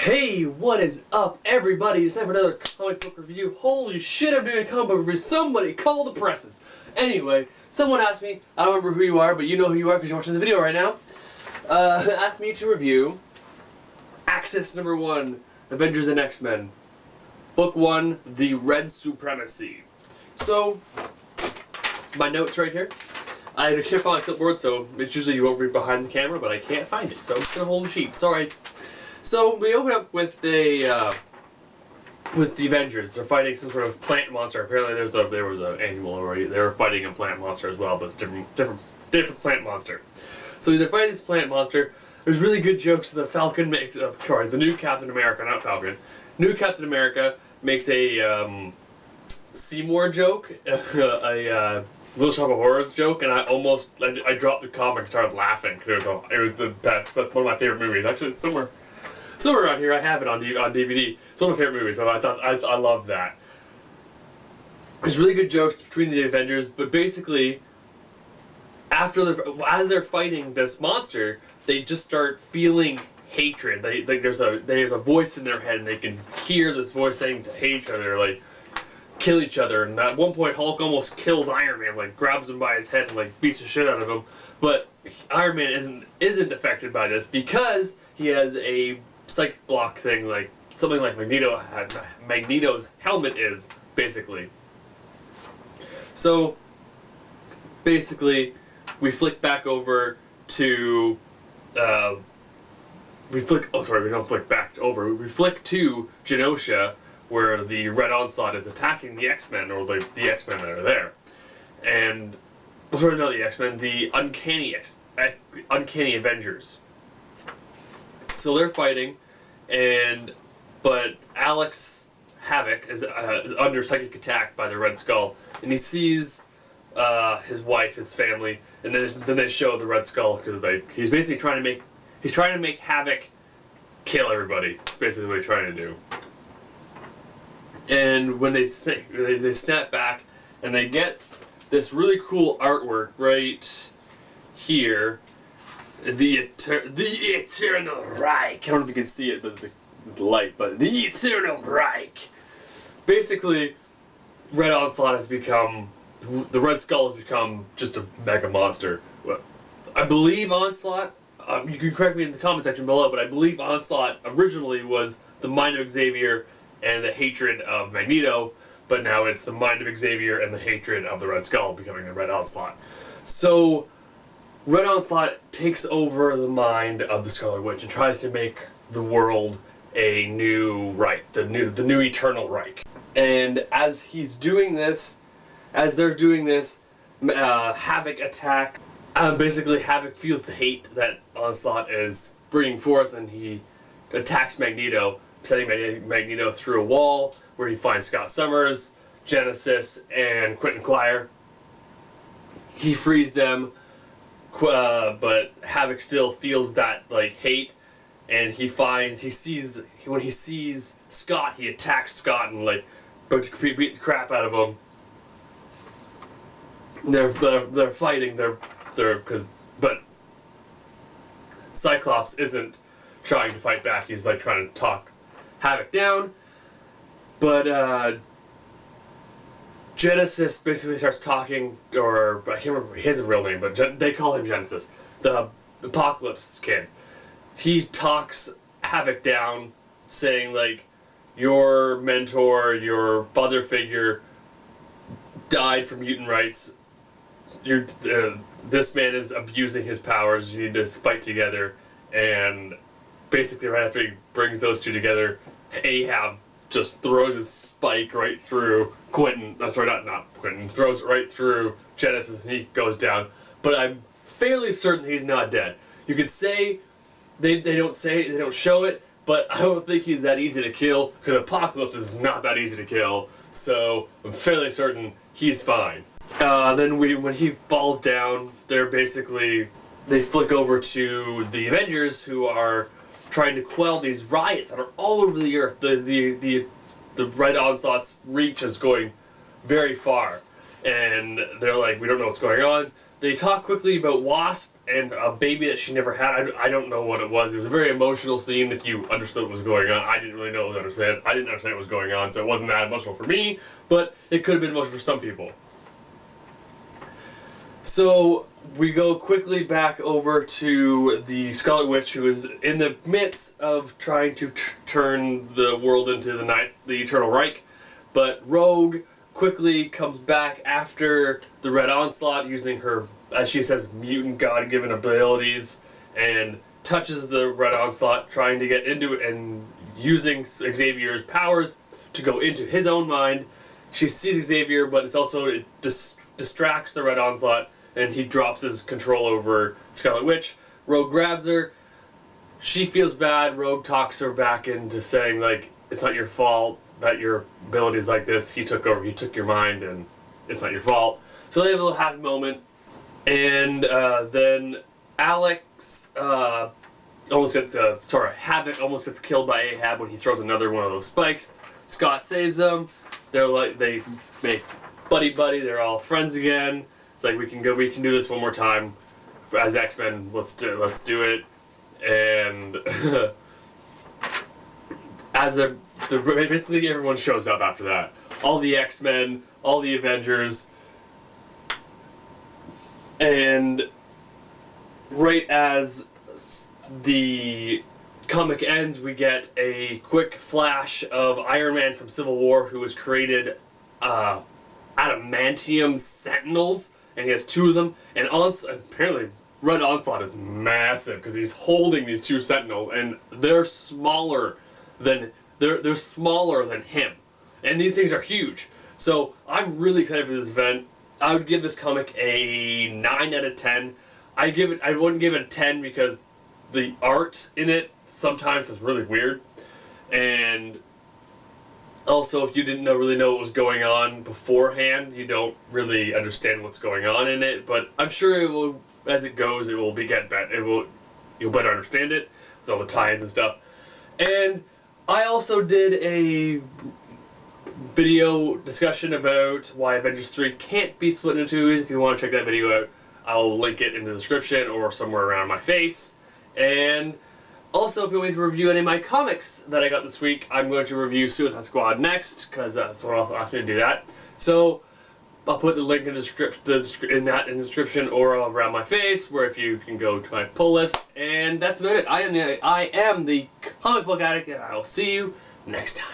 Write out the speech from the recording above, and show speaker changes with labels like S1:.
S1: Hey, what is up, everybody? It's time for another comic book review. Holy shit, I'm doing a comic book review. Somebody call the presses. Anyway, someone asked me, I don't remember who you are, but you know who you are because you're watching this video right now, asked me to review Axis #1, Avengers and X-Men, Book 1, The Red Supremacy. So, my notes right here. I can't find my clipboard, so it's usually you won't read behind the camera, but I can't find it, so I'm just gonna hold the sheet. Sorry. So we open up with the Avengers. They're fighting some sort of plant monster. Apparently there was an animal already. They were fighting a plant monster as well, but it's different plant monster. So they're fighting this plant monster. There's really good jokes that Falcon makes. Sorry, the new Captain America, not Falcon. New Captain America makes a Seymour joke, a Little Shop of Horrors joke, and I dropped the comic and started laughing because it was the best. That's one of my favorite movies. Actually, it's somewhere around here. I have it on DVD. It's one of my favorite movies, so I love that. There's really good jokes between the Avengers, but basically, as they're fighting this monster, they just start feeling hatred. There's a voice in their head, and they can hear this voice saying to hate each other, like kill each other. And at one point, Hulk almost kills Iron Man, like grabs him by his head and like beats the shit out of him. But Iron Man isn't affected by this because he has a psychic block thing, like something like Magneto's helmet is, basically. So basically, we flick back over to we don't flick back over. We flick to Genosha, where the Red Onslaught is attacking the X-Men, or the X-Men that are there, and sorry, not the X-Men, the Uncanny Avengers. So they're fighting, but Alex Havoc is under psychic attack by the Red Skull, and he sees his wife, his family, and then they show the Red Skull because he's basically trying to make Havoc kill everybody. That's basically what he's trying to do. And when they snap back, and they get this really cool artwork right here. The Eternal Reich. I don't know if you can see it with the light, but the Eternal Reich. Basically, Red Onslaught has become, the Red Skull has become just a mega monster. Well, I believe Onslaught, you can correct me in the comment section below, but I believe Onslaught originally was the mind of Xavier and the hatred of Magneto, but now it's the mind of Xavier and the hatred of the Red Skull becoming the Red Onslaught. So Red Onslaught takes over the mind of the Scarlet Witch and tries to make the world a new Reich, the new Eternal Reich. And as he's doing this, they're doing this, Havoc attack. Basically, Havoc feels the hate that Onslaught is bringing forth, and he attacks Magneto, sending Magneto through a wall where he finds Scott Summers, Genesis, and Quentin Quire. He frees them. But Havoc still feels that like hate, and when he sees Scott, he attacks Scott and like beat the crap out of him. They're fighting. But Cyclops isn't trying to fight back. He's like trying to talk Havoc down, but Genesis basically starts talking, or I can't remember his real name, but they call him Genesis, the Apocalypse kid. He talks Havoc down, saying like, your mentor, your father figure, died for mutant rights. This man is abusing his powers. You need to fight together. And basically, right after he brings those two together, Ahab just throws his spike right through Quentin. I'm sorry, not Quentin. Throws it right through Genesis, and he goes down. But I'm fairly certain he's not dead. You could say they don't show it, but I don't think he's that easy to kill because Apocalypse is not that easy to kill. So I'm fairly certain he's fine. Then when he falls down, they flick over to the Avengers, who are trying to quell these riots that are all over the earth. The Red Onslaught's reach is going very far, and they're like, we don't know what's going on. they talk quickly about Wasp and a baby that she never had. I don't know what it was. It was a very emotional scene if you understood what was going on. I didn't really know what was understand. I didn't understand what was going on, so it wasn't that emotional for me, but it could have been emotional for some people. So we go quickly back over to the Scarlet Witch, who is in the midst of trying to turn the world into the Eternal Reich, but Rogue quickly comes back after the Red Onslaught using her, as she says, mutant god-given abilities, and touches the Red Onslaught, trying to get into it and using Xavier's powers to go into his own mind. She sees Xavier, but it distracts the Red Onslaught, and he drops his control over Scarlet Witch. Rogue grabs her. She feels bad. Rogue talks her back into saying, like, it's not your fault that your ability's like this. He took over, he took your mind, and it's not your fault. So they have a little happy moment, and then Alex Havoc almost gets killed by Ahab when he throws another one of those spikes. Scott saves them. They make buddy. They're all friends again. It's like, we can do this one more time as X-Men. Let's do it. And basically everyone shows up after that. All the X-Men, all the Avengers, and right as the comic ends, we get a quick flash of Iron Man from Civil War, who has created adamantium sentinels, and he has 2 of them, and apparently Red Onslaught is massive because he's holding these 2 sentinels, and they're smaller than him, and these things are huge. So I'm really excited for this event. I would give this comic a 9 out of 10. I wouldn't give it a 10 because the art in it sometimes is really weird, and also if you didn't really know what was going on beforehand, you don't really understand what's going on in it. But I'm sure it will, as it goes, you'll better understand it with all the tie-ins and stuff. And I also did a video discussion about why Avengers 3 can't be split into 2. If you want to check that video out, I'll link it in the description or somewhere around my face. And also, if you want me to review any of my comics that I got this week, I'm going to review Suicide Squad next, because someone else asked me to do that. So I'll put the link in the description or around my face, where if you can go to my pull list. And that's about it. I am the comic book addict, and I'll see you next time.